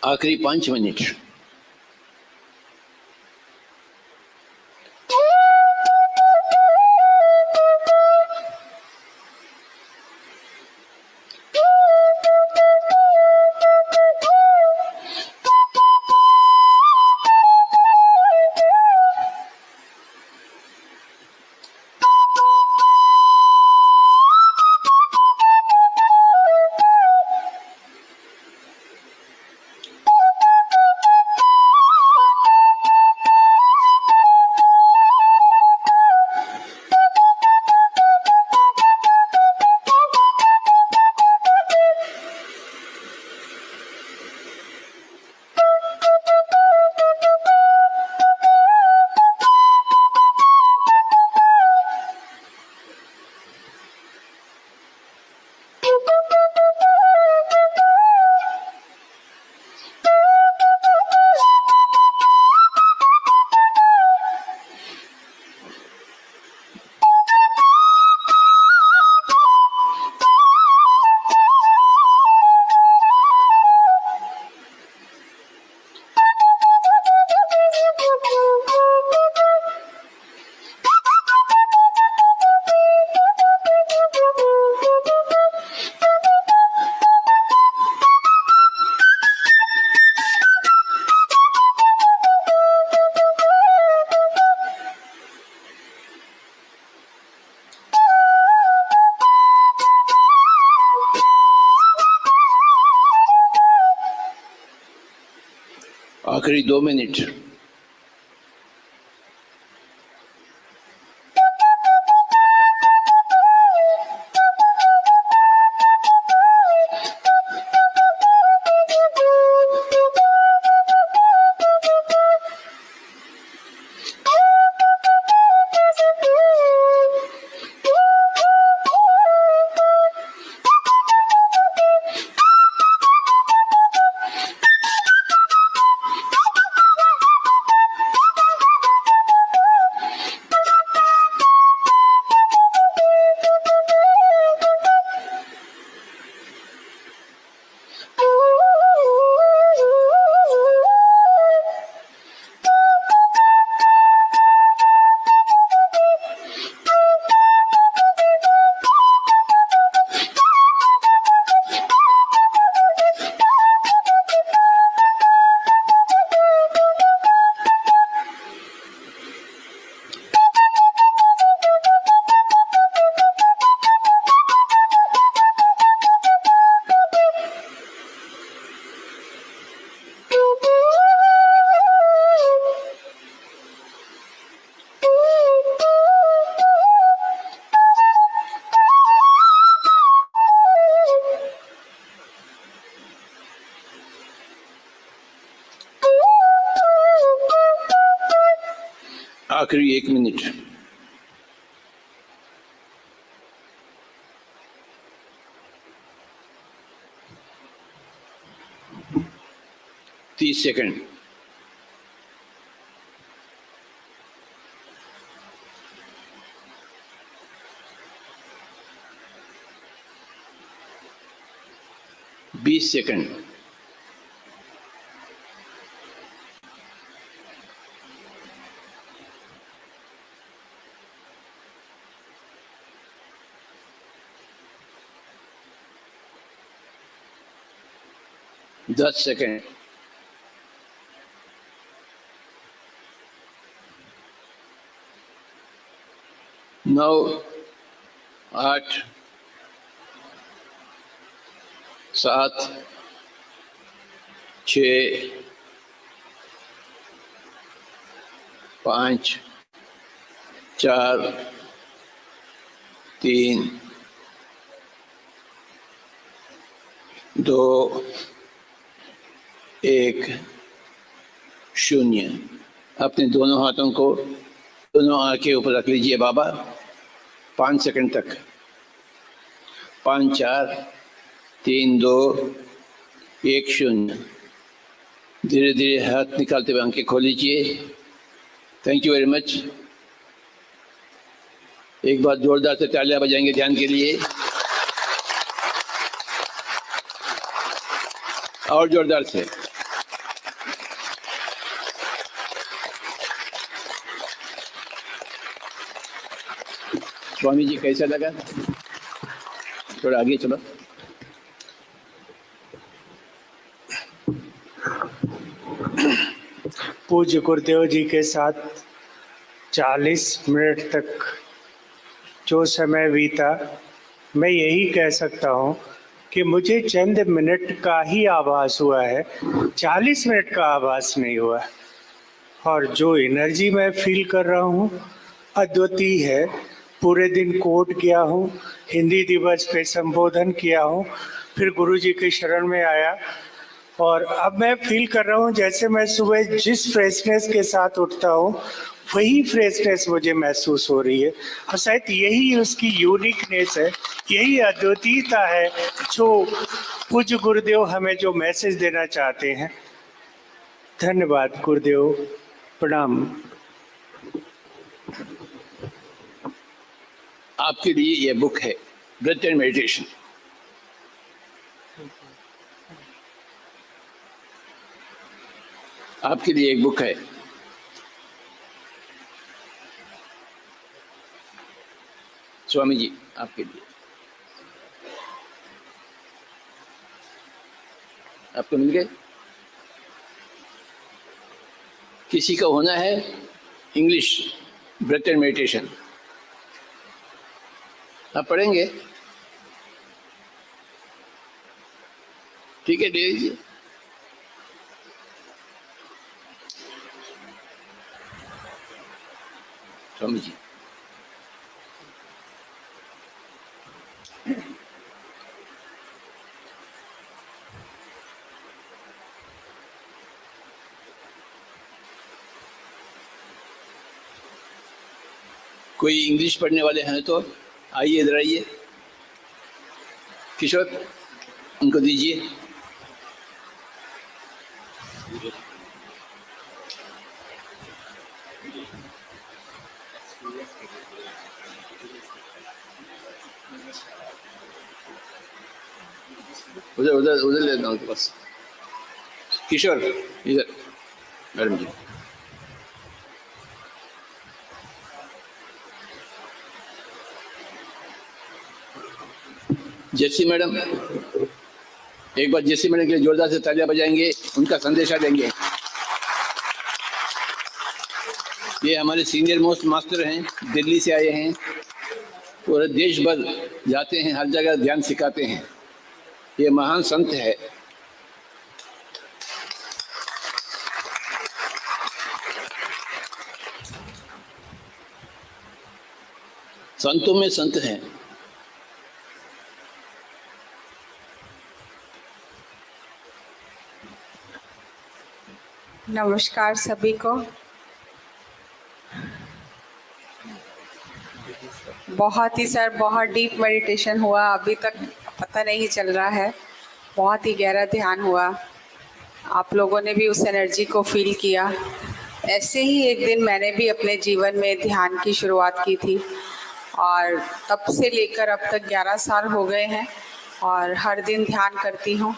आखिरी 5 मिनट। आखिरी 2 मिनट। आखिरी 1 मिनट। तीस सेकंड। बीस सेकंड। दस सेकंड। 9, 8, 7, 6, 5, 4, 3, 2, 1, 0। अपने दोनों हाथों को दोनों आंख के ऊपर रख लीजिए बाबा 5 सेकंड तक। 5, 4, 3, 2, 1, 0। धीरे धीरे हाथ निकालते हुए आंखें खोल लीजिए। Thank you very much. एक बार जोरदार से तालियां बजाएंगे ध्यान के लिए, और जोरदार से। स्वामी जी कैसा लगा? थोड़ा आगे चलो। पूज्य गुरुदेव जी के साथ 40 मिनट तक जो समय बीता, मैं यही कह सकता हूँ कि मुझे चंद मिनट का ही आभास हुआ है, 40 मिनट का आभास नहीं हुआ। और जो एनर्जी मैं फील कर रहा हूँ अद्वितीय है। पूरे दिन कोर्ट गया हूँ, हिंदी दिवस पे संबोधन किया हूँ, फिर गुरु जी के शरण में आया, और अब मैं फील कर रहा हूँ जैसे मैं सुबह जिस फ्रेशनेस के साथ उठता हूँ वही फ्रेशनेस मुझे महसूस हो रही है। और शायद यही उसकी यूनिकनेस है, यही अद्वितीयता है जो पूज्य गुरुदेव हमें जो मैसेज देना चाहते हैं। धन्यवाद गुरुदेव, प्रणाम। आपके लिए यह बुक है ब्रेथ एंड मेडिटेशन। आपके लिए एक बुक है। स्वामी जी आपके लिए। आपको मिल गए? किसी का होना है इंग्लिश ब्रेथ एंड मेडिटेशन, आप पढ़ेंगे? ठीक है, दे दीजिए। स्वामी जी। कोई इंग्लिश पढ़ने वाले हैं तो आइए, इधर आइए। किशोर, उनको दीजिए। उधर उधर उधर लेता हूँ बस। किशोर इधर, मैडम जी। जैसी मैडम, एक बार जैसी मैडम के लिए जोरदार से तालियां बजाएंगे, उनका संदेशा देंगे। ये हमारे सीनियर मोस्ट मास्टर हैं, दिल्ली से आए हैं, पूरे देश भर जाते हैं, हर जगह ध्यान सिखाते हैं। ये महान संत है। संतों में संत हैं। नमस्कार सभी को। बहुत डीप मेडिटेशन हुआ, अभी तक पता नहीं चल रहा है। बहुत ही गहरा ध्यान हुआ, आप लोगों ने भी उस एनर्जी को फील किया। ऐसे ही एक दिन मैंने भी अपने जीवन में ध्यान की शुरुआत की थी और तब से लेकर अब तक 11 साल हो गए हैं और हर दिन ध्यान करती हूँ।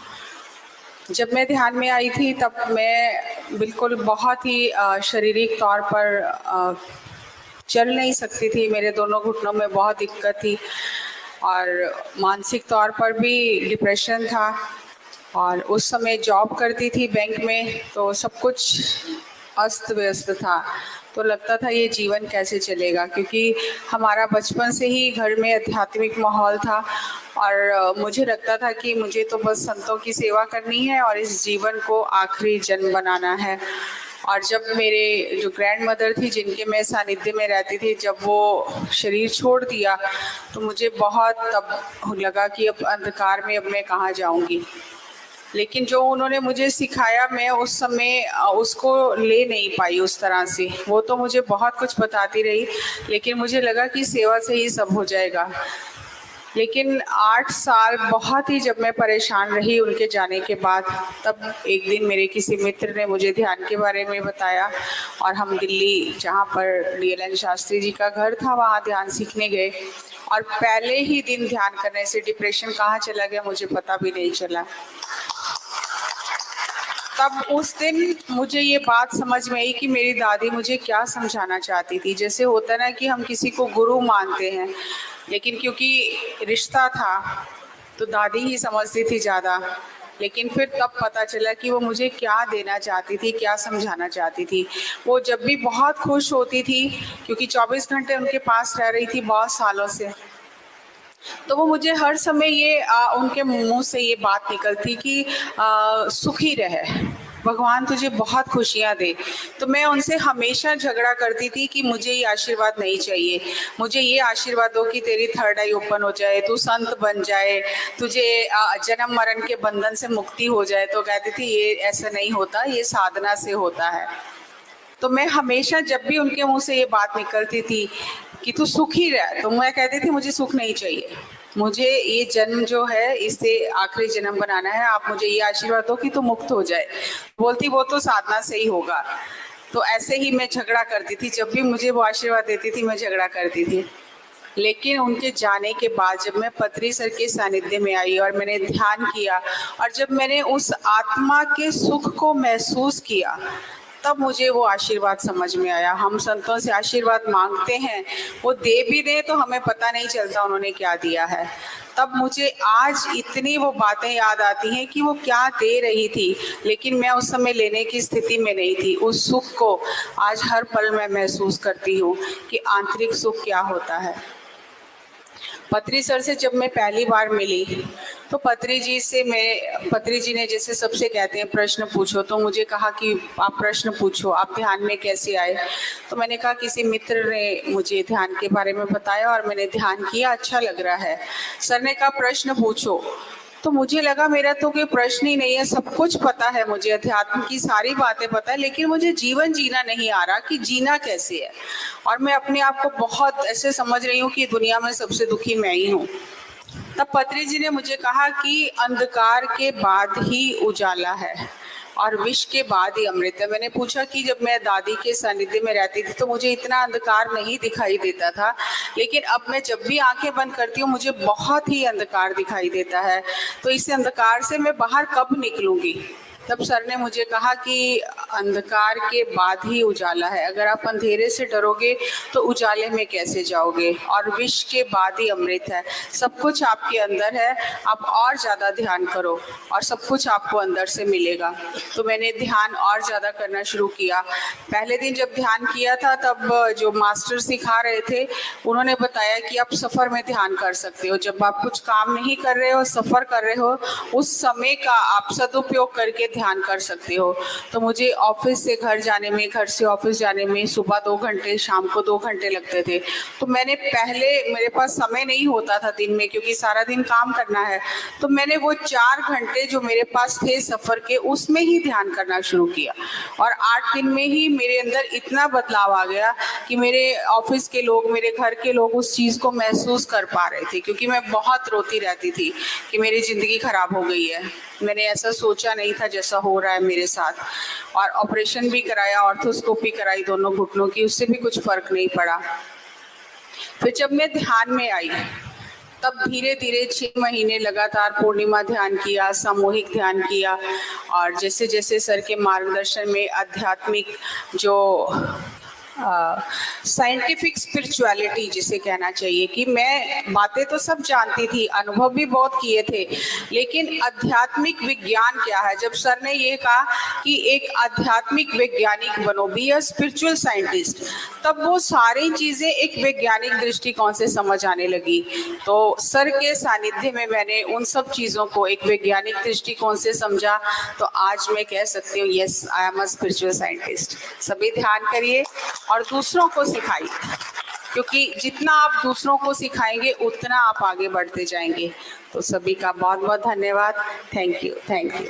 जब मैं ध्यान में आई थी तब मैं बिल्कुल बहुत ही शारीरिक तौर पर चल नहीं सकती थी, मेरे दोनों घुटनों में बहुत दिक्कत थी और मानसिक तौर पर भी डिप्रेशन था। और उस समय जॉब करती थी बैंक में, तो सब कुछ अस्त व्यस्त था। तो लगता था ये जीवन कैसे चलेगा, क्योंकि हमारा बचपन से ही घर में आध्यात्मिक माहौल था और मुझे लगता था कि मुझे तो बस संतों की सेवा करनी है और इस जीवन को आखिरी जन्म बनाना है। और जब मेरे जो ग्रैंड मदर थी, जिनके मैं सानिध्य में रहती थी, जब वो शरीर छोड़ दिया तो मुझे बहुत तब लगा कि अब अंधकार में अब मैं कहाँ जाऊँगी। लेकिन जो उन्होंने मुझे सिखाया, मैं उस समय उसको ले नहीं पाई उस तरह से। वो तो मुझे बहुत कुछ बताती रही, लेकिन मुझे लगा कि सेवा से ही सब हो जाएगा। लेकिन 8 साल बहुत ही जब मैं परेशान रही उनके जाने के बाद, तब एक दिन मेरे किसी मित्र ने मुझे ध्यान के बारे में बताया और हम दिल्ली, जहाँ पर DLN शास्त्री जी का घर था, वहाँ ध्यान सीखने गए। और पहले ही दिन ध्यान करने से डिप्रेशन कहाँ चला गया मुझे पता भी नहीं चला। तब उस दिन मुझे ये बात समझ में आई कि मेरी दादी मुझे क्या समझाना चाहती थी। जैसे होता ना कि हम किसी को गुरु मानते हैं, लेकिन क्योंकि रिश्ता था तो दादी ही समझती थी ज़्यादा। लेकिन फिर तब पता चला कि वो मुझे क्या देना चाहती थी, क्या समझाना चाहती थी। वो जब भी बहुत खुश होती थी, क्योंकि 24 घंटे उनके पास रह रही थी बहुत सालों से, तो वो मुझे हर समय ये उनके मुंह से ये बात निकलती कि सुखी रहे, भगवान तुझे बहुत खुशियाँ दे। तो मैं उनसे हमेशा झगड़ा करती थी कि मुझे ये आशीर्वाद नहीं चाहिए, मुझे ये आशीर्वाद दो कि तेरी थर्ड आई ओपन हो जाए, तू संत बन जाए, तुझे जन्म मरण के बंधन से मुक्ति हो जाए। तो कहती थी ये ऐसा नहीं होता, ये साधना से होता है। तो मैं हमेशा जब भी उनके मुंह से ये बात निकलती थी कि तू सुखी रह, तो मैं कहती थी मुझे सुख नहीं चाहिए, मुझे ये जन्म जो है इससे आखिरी जन्म बनाना है, आप मुझे ये आशीर्वाद दो कि तू मुक्त हो जाए। बोलती वो तो साधना से ही होगा। तो ऐसे ही मैं झगड़ा करती थी, जब भी मुझे वो आशीर्वाद देती थी मैं झगड़ा करती थी। लेकिन उनके जाने के बाद जब मैं पत्री सर के सानिध्य में आई और मैंने ध्यान किया और जब मैंने उस आत्मा के सुख को महसूस किया, तब मुझे वो आशीर्वाद समझ में आया। हम संतों से आशीर्वाद मांगते हैं, वो दे भी दे तो हमें पता नहीं चलता उन्होंने क्या दिया है। तब मुझे आज इतनी वो बातें याद आती हैं कि वो क्या दे रही थी, लेकिन मैं उस समय लेने की स्थिति में नहीं थी। उस सुख को आज हर पल मैं महसूस करती हूँ कि आंतरिक सुख क्या होता है। पत्री सर से जब मैं पहली बार मिली तो पत्री जी ने जैसे सबसे कहते हैं प्रश्न पूछो, तो मुझे कहा कि आप प्रश्न पूछो, आप ध्यान में कैसे आए। तो मैंने कहा किसी मित्र ने मुझे ध्यान के बारे में बताया और मैंने ध्यान किया, अच्छा लग रहा है। सर ने कहा प्रश्न पूछो, तो मुझे लगा मेरा तो कोई प्रश्न ही नहीं है, सब कुछ पता है मुझे, अध्यात्म की सारी बातें पता है, लेकिन मुझे जीवन जीना नहीं आ रहा कि जीना कैसे है। और मैं अपने आप को बहुत ऐसे समझ रही हूँ कि दुनिया में सबसे दुखी मैं ही हूँ। तब पत्री जी ने मुझे कहा कि अंधकार के बाद ही उजाला है और विष के बाद ही अमृत है। मैंने पूछा कि जब मैं दादी के सानिध्य में रहती थी तो मुझे इतना अंधकार नहीं दिखाई देता था, लेकिन अब मैं जब भी आंखें बंद करती हूँ मुझे बहुत ही अंधकार दिखाई देता है। तो इस अंधकार से मैं बाहर कब निकलूंगी? तब सर ने मुझे कहा कि अंधकार के बाद ही उजाला है, अगर आप अंधेरे से डरोगे तो उजाले में कैसे जाओगे, और विष के बाद ही अमृत है। सब कुछ आपके अंदर है, आप और ज़्यादा ध्यान करो और सब कुछ आपको अंदर से मिलेगा। तो मैंने ध्यान और ज़्यादा करना शुरू किया। पहले दिन जब ध्यान किया था तब जो मास्टर सिखा रहे थे उन्होंने बताया कि आप सफ़र में ध्यान कर सकते हो, जब आप कुछ काम नहीं कर रहे हो, सफ़र कर रहे हो, उस समय का आप सदुपयोग करके ध्यान कर सकते हो। तो मुझे ऑफिस से घर जाने में, घर से ऑफिस जाने में सुबह 2 घंटे, शाम को 2 घंटे लगते थे। तो मैंने पहले, मेरे पास समय नहीं होता था दिन में क्योंकि सारा दिन काम करना है, तो मैंने वो 4 घंटे जो मेरे पास थे सफ़र के उसमें ही ध्यान करना शुरू किया। और 8 दिन में ही मेरे अंदर इतना बदलाव आ गया कि मेरे ऑफिस के लोग, मेरे घर के लोग उस चीज़ को महसूस कर पा रहे थे, क्योंकि मैं बहुत रोती रहती थी कि मेरी ज़िंदगी ख़राब हो गई है। मैंने ऐसा सोचा नहीं था जैसा हो रहा है मेरे साथ। और ऑपरेशन भी कराया, ऑर्थोस्कोपी कराई दोनों घुटनों की, उससे भी कुछ फर्क नहीं पड़ा। फिर जब मैं ध्यान में आई तब धीरे धीरे 6 महीने लगातार पूर्णिमा ध्यान किया, सामूहिक ध्यान किया, और जैसे जैसे सर के मार्गदर्शन में आध्यात्मिक जो साइंटिफिक स्पिरिचुअलिटी जिसे कहना चाहिए, कि मैं बातें तो सब जानती थी, अनुभव भी बहुत किए थे, लेकिन आध्यात्मिक विज्ञान क्या है। जब सर ने ये कहा कि एक आध्यात्मिक वैज्ञानिक बनो, बी अ स्पिरिचुअल साइंटिस्ट, तब वो सारी चीज़ें एक वैज्ञानिक दृष्टिकोण से समझ आने लगी। तो सर के सानिध्य में मैंने उन सब चीज़ों को एक वैज्ञानिक दृष्टिकोण से समझा। तो आज मैं कह सकती हूँ yes, I am a spiritual scientist. सभी ध्यान करिए और दूसरों को सिखाइए, क्योंकि जितना आप दूसरों को सिखाएंगे उतना आप आगे बढ़ते जाएंगे। तो सभी का बहुत बहुत धन्यवाद। Thank you, thank you.